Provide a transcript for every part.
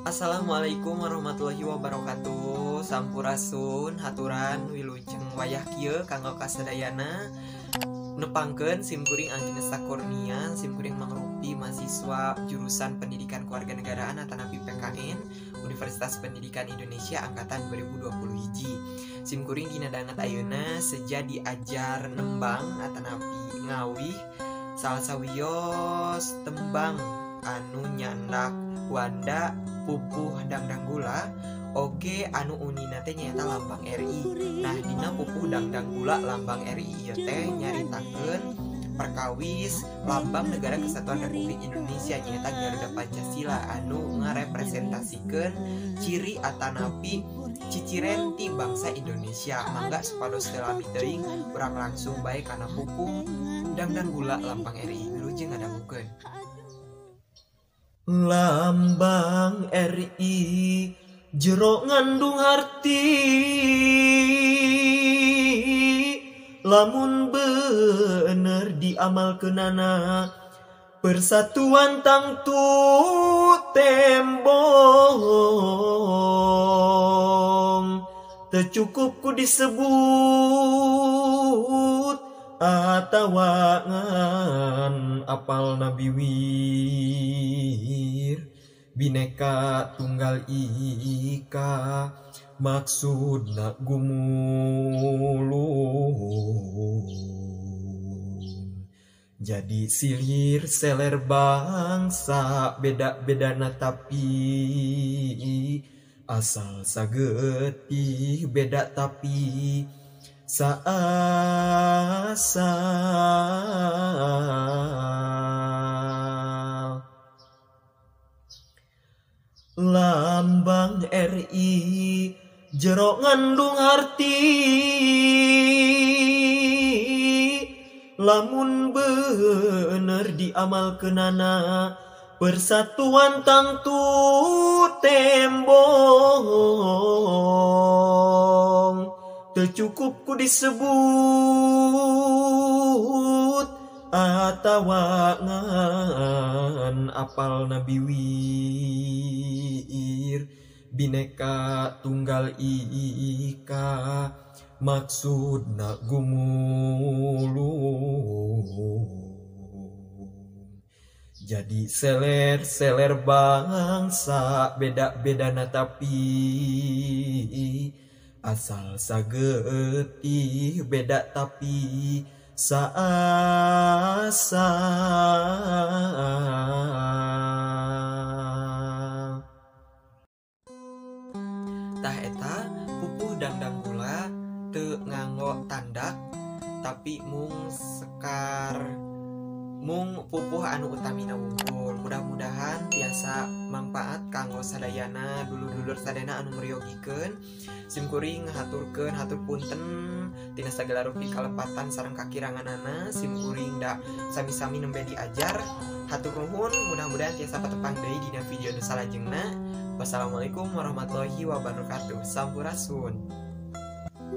Assalamualaikum warahmatullahi wabarakatuh. Sampurasun haturan wilujeng wayah kieu kanggo kasadayana nepangkeun simkuring Agnes Kurnia, simkuring mangrupi mahasiswa jurusan Pendidikan Kewarganegaraan atanapi PKN Universitas Pendidikan Indonesia angkatan 2021. Simkuring dina danget ayeuna seja diajar nembang atanapi ngawih salah sawios tembang anu nyandak Wanda pupuh dangdang gula oge anu unina teh nyaeta lambang RI. Nah dina pupuh dangdang gula lambang RI ieu teh nyaritakeun perkawis lambang Negara Kesatuan Republik Indonesia nyaeta Garuda Pancasila anu ngarepresentasikeun ciri atanapi ciciren ti bangsa Indonesia. Mangga supados teu lami teuing urang langsung bae kana pupuh dangdang gula lambang RI. Wilujeng ngadangukeun. Lambang RI jero ngandung arti lamun bener diamalkeunana persatuan tangtu tembong teu cukup ku disebut atawa ngan apal Nabi wir Bhinneka Tunggal Ika maksudna gumulung jadi silir seler bangsa beda-bedana tapi asal sagetih beda tapi saasal. Lambang RI jero ngandung arti lamun bener diamalkeunana persatuan tangtu tembong teu cukup ku disebut atawa ngan apal Nabi wir Bhinneka Tunggal Ika maksudna gumulung jadi seler bangsa beda-bedana tapi asal sagetih beda tapi saasal. Tah eta pupuh dangdang gula teu nganggo tandak tapi mung pupuh anu utamina wungkul. Mudah-mudahan tiasa manfaat kanggo sadayana dulur-dulur sadayana anu meriogikeun. Simkuring ngahaturkeun hatur punten tina sagala rupi kalepatan sareng kakiranganana. Simkuring da sami-sami nembe diajar. Hatur nuhun, mudah-mudahan tiasa patepang deui dina video nu salajengna. Wassalamualaikum warahmatullahi wabarakatuh. Sampurasun.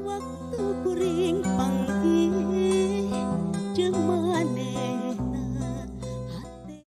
Waktu kuring panggih jeung maneh